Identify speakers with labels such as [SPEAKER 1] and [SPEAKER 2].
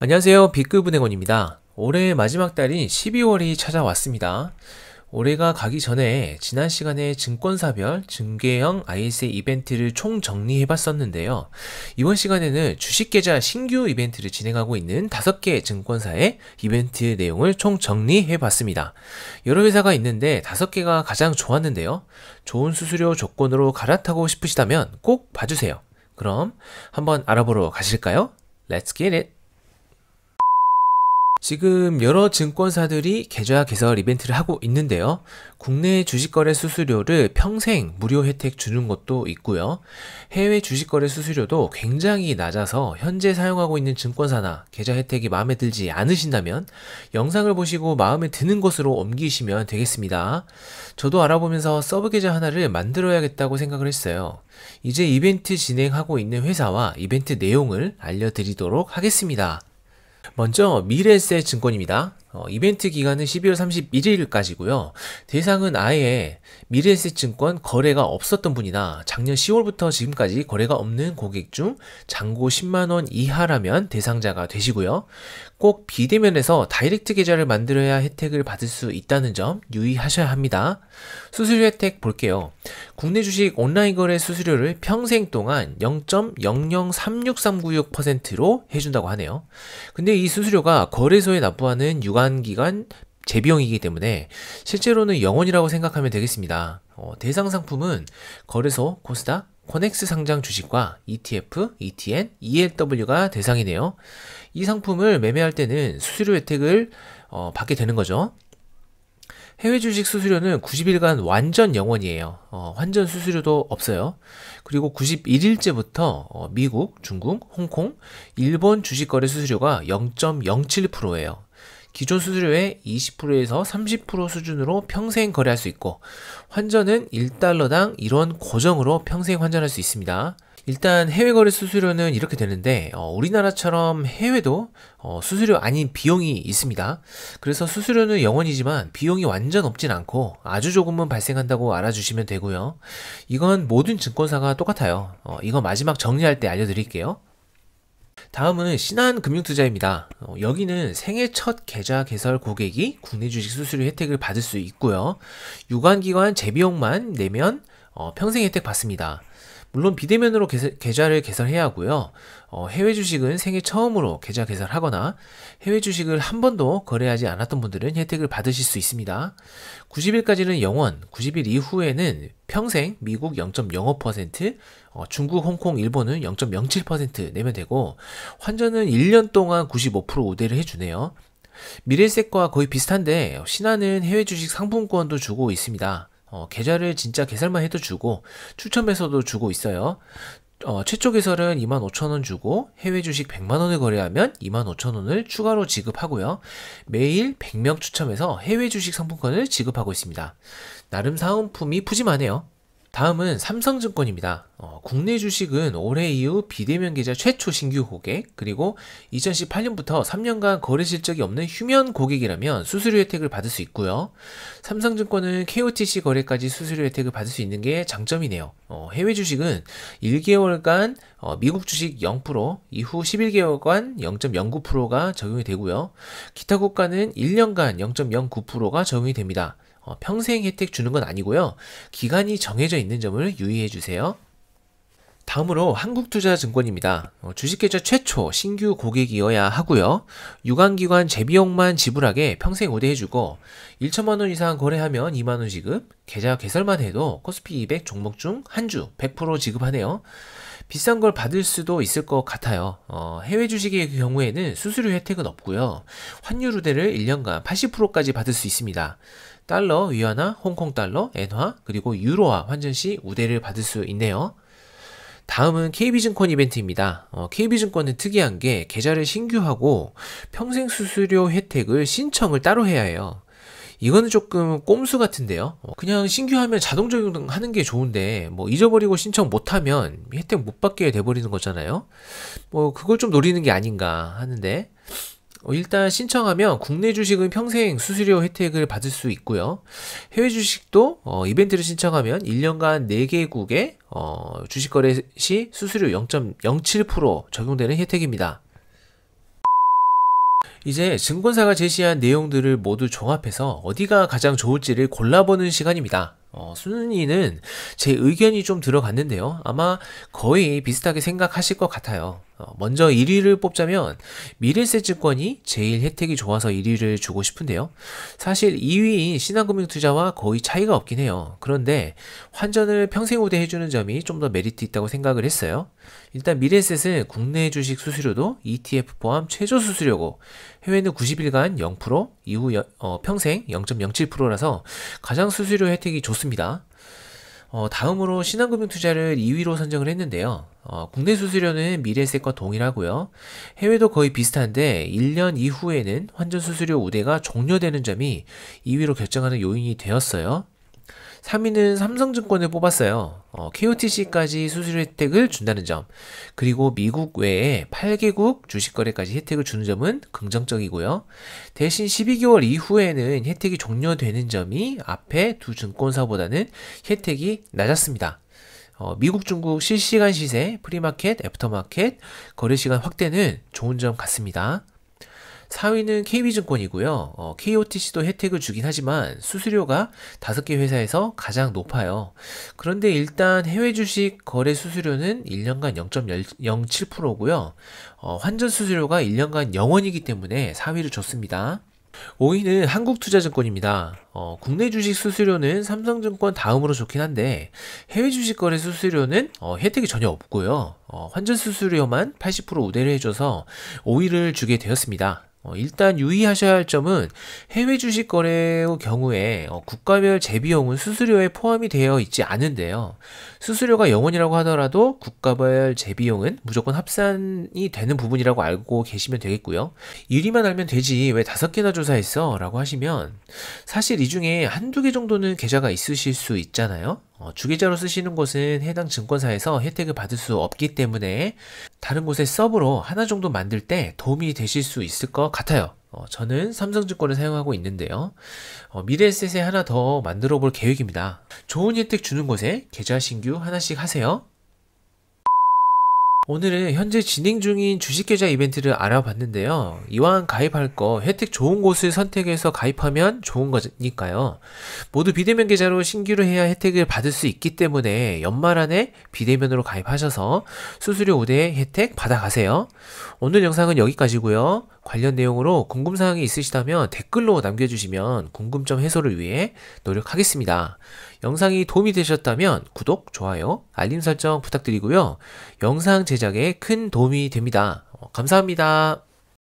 [SPEAKER 1] 안녕하세요. B급은행원입니다. 올해 마지막 달인 12월이 찾아왔습니다. 올해가 가기 전에 지난 시간에 증권사별 증계형 ISA 이벤트를 총 정리해봤었는데요. 이번 시간에는 주식계좌 신규 이벤트를 진행하고 있는 5개 증권사의 이벤트 내용을 총 정리해봤습니다. 여러 회사가 있는데 5개가 가장 좋았는데요. 좋은 수수료 조건으로 갈아타고 싶으시다면 꼭 봐주세요. 그럼 한번 알아보러 가실까요? Let's get it! 지금 여러 증권사들이 계좌 개설 이벤트를 하고 있는데요. 국내 주식거래 수수료를 평생 무료 혜택 주는 것도 있고요. 해외 주식거래 수수료도 굉장히 낮아서 현재 사용하고 있는 증권사나 계좌 혜택이 마음에 들지 않으신다면 영상을 보시고 마음에 드는 곳으로 옮기시면 되겠습니다. 저도 알아보면서 서브 계좌 하나를 만들어야겠다고 생각을 했어요. 이제 이벤트 진행하고 있는 회사와 이벤트 내용을 알려드리도록 하겠습니다. 먼저 미래에셋 증권입니다. 이벤트 기간은 12월 31일까지고요. 대상은 아예 미래에셋 증권 거래가 없었던 분이나 작년 10월부터 지금까지 거래가 없는 고객 중 잔고 10만원 이하라면 대상자가 되시고요. 꼭 비대면에서 다이렉트 계좌를 만들어야 혜택을 받을 수 있다는 점 유의하셔야 합니다. 수수료 혜택 볼게요. 국내 주식 온라인 거래 수수료를 평생 동안 0.003636%로 해준다고 하네요. 근데 이 수수료가 거래소에 납부하는 유관기관 재비용이기 때문에 실제로는 0원이라고 생각하면 되겠습니다. 대상 상품은 거래소, 코스닥, 코넥스 상장 주식과 ETF, ETN, ELW가 대상이네요. 이 상품을 매매할 때는 수수료 혜택을 받게 되는 거죠. 해외 주식 수수료는 90일간 완전 0원이에요. 환전 수수료도 없어요. 그리고 91일째부터 미국, 중국, 홍콩, 일본 주식 거래 수수료가 0.07%예요. 기존 수수료의 20%에서 30% 수준으로 평생 거래할 수 있고 환전은 1달러당 1원 고정으로 평생 환전할 수 있습니다. 일단 해외 거래 수수료는 이렇게 되는데 우리나라처럼 해외도 수수료 아닌 비용이 있습니다. 그래서 수수료는 0원이지만 비용이 완전 없진 않고 아주 조금은 발생한다고 알아주시면 되고요. 이건 모든 증권사가 똑같아요. 이거 마지막 정리할 때 알려드릴게요. 다음은 신한금융투자입니다. 여기는 생애 첫 계좌 개설 고객이 국내 주식 수수료 혜택을 받을 수 있고요. 유관기관 재비용만 내면 평생 혜택 받습니다. 물론 비대면으로 계좌를 개설해야 하고요. 해외 주식은 생애 처음으로 계좌 개설하거나 해외 주식을 한 번도 거래하지 않았던 분들은 혜택을 받으실 수 있습니다. 90일까지는 0원, 90일 이후에는 평생 미국 0.05%, 중국, 홍콩, 일본은 0.07% 내면 되고 환전은 1년 동안 95% 우대를 해주네요. 미래에셋과 거의 비슷한데 신한은 해외 주식 상품권도 주고 있습니다. 계좌를 진짜 개설만 해도 주고 추첨해서도 주고 있어요. 최초 개설은 25,000원 주고 해외 주식 100만원을 거래하면 25,000원을 추가로 지급하고요. 매일 100명 추첨해서 해외 주식 상품권을 지급하고 있습니다. 나름 사은품이 푸짐하네요. 다음은 삼성증권입니다. 국내 주식은 올해 이후 비대면 계좌 최초 신규 고객, 그리고 2018년부터 3년간 거래 실적이 없는 휴면 고객이라면 수수료 혜택을 받을 수 있고요. 삼성증권은 KOTC 거래까지 수수료 혜택을 받을 수 있는 게 장점이네요. 해외 주식은 1개월간 미국 주식 0%, 이후 11개월간 0.09%가 적용이 되고요. 기타 국가는 1년간 0.09%가 적용이 됩니다. 평생 혜택 주는 건 아니고요. 기간이 정해져 있는 점을 유의해 주세요. 다음으로 한국투자증권입니다. 주식계좌 최초 신규 고객이어야 하고요. 유관기관 재비용만 지불하게 평생 우대해주고 1천만원 이상 거래하면 2만원 지급, 계좌 개설만 해도 코스피 200 종목 중 한 주 100% 지급하네요. 비싼 걸 받을 수도 있을 것 같아요. 해외 주식의 경우에는 수수료 혜택은 없고요. 환율 우대를 1년간 80%까지 받을 수 있습니다. 달러, 위안화, 홍콩 달러, 엔화, 그리고 유로화 환전 시 우대를 받을 수 있네요. 다음은 KB증권 이벤트입니다. KB증권은 특이한 게 계좌를 신규하고 평생 수수료 혜택을 신청을 따로 해야 해요. 이거는 조금 꼼수 같은데요. 그냥 신규하면 자동 적용하는 게 좋은데 잊어버리고 신청 못하면 혜택 못 받게 돼버리는 거잖아요. 그걸 좀 노리는 게 아닌가 하는데 일단 신청하면 국내 주식은 평생 수수료 혜택을 받을 수 있고요. 해외 주식도 이벤트를 신청하면 1년간 4개국에 주식 거래 시 수수료 0.07% 적용되는 혜택입니다. 이제 증권사가 제시한 내용들을 모두 종합해서 어디가 가장 좋을지를 골라보는 시간입니다. 순위는 제 의견이 좀 들어갔는데요. 아마 거의 비슷하게 생각하실 것 같아요. 먼저 1위를 뽑자면 미래에셋증권이 제일 혜택이 좋아서 1위를 주고 싶은데요. 사실 2위인 신한금융투자와 거의 차이가 없긴 해요. 그런데 환전을 평생 우대 해주는 점이 좀 더 메리트 있다고 생각을 했어요. 일단 미래에셋은 국내 주식 수수료도 ETF 포함 최저 수수료고 해외는 90일간 0%, 이후 평생 0.07%라서 가장 수수료 혜택이 좋습니다. 다음으로 신한금융투자를 2위로 선정을 했는데요. 국내 수수료는 미래에셋과 동일하고요. 해외도 거의 비슷한데 1년 이후에는 환전 수수료 우대가 종료되는 점이 2위로 결정하는 요인이 되었어요. 3위는 삼성증권을 뽑았어요. KOTC까지 수수료 혜택을 준다는 점, 그리고 미국 외에 8개국 주식거래까지 혜택을 주는 점은 긍정적이고요. 대신 12개월 이후에는 혜택이 종료되는 점이 앞에 두 증권사보다는 혜택이 낮았습니다. 미국, 중국 실시간 시세, 프리마켓, 애프터마켓, 거래시간 확대는 좋은 점 같습니다. 4위는 KB증권이고요. KOTC도 혜택을 주긴 하지만 수수료가 5개 회사에서 가장 높아요. 그런데 일단 해외 주식 거래 수수료는 1년간 0.07%고요. 환전 수수료가 1년간 0원이기 때문에 4위를 줬습니다. 5위는 한국투자증권입니다. 국내 주식 수수료는 삼성증권 다음으로 좋긴 한데 해외 주식 거래 수수료는 혜택이 전혀 없고요. 환전 수수료만 80% 우대를 해줘서 5위를 주게 되었습니다. 일단 유의하셔야 할 점은 해외 주식 거래의 경우에 국가별 재비용은 수수료에 포함이 되어 있지 않은데요. 수수료가 0원이라고 하더라도 국가별 재비용은 무조건 합산이 되는 부분이라고 알고 계시면 되겠고요. 1위만 알면 되지 왜 5개나 조사했어? 라고 하시면 사실 이 중에 한두 개 정도는 계좌가 있으실 수 있잖아요. 주계좌로 쓰시는 곳은 해당 증권사에서 혜택을 받을 수 없기 때문에 다른 곳에 서브로 하나 정도 만들 때 도움이 되실 수 있을 것 같아요. 저는 삼성증권을 사용하고 있는데요. 미래에셋에 하나 더 만들어 볼 계획입니다. 좋은 혜택 주는 곳에 계좌 신규 하나씩 하세요. 오늘은 현재 진행 중인 주식계좌 이벤트를 알아봤는데요. 이왕 가입할 거 혜택 좋은 곳을 선택해서 가입하면 좋은 거니까요. 모두 비대면 계좌로 신규로 해야 혜택을 받을 수 있기 때문에 연말 안에 비대면으로 가입하셔서 수수료 우대 혜택 받아가세요. 오늘 영상은 여기까지고요. 관련 내용으로 궁금사항이 있으시다면 댓글로 남겨주시면 궁금점 해소를 위해 노력하겠습니다. 영상이 도움이 되셨다면 구독, 좋아요, 알림 설정 부탁드리고요. 영상 제작에 큰 도움이 됩니다. 감사합니다.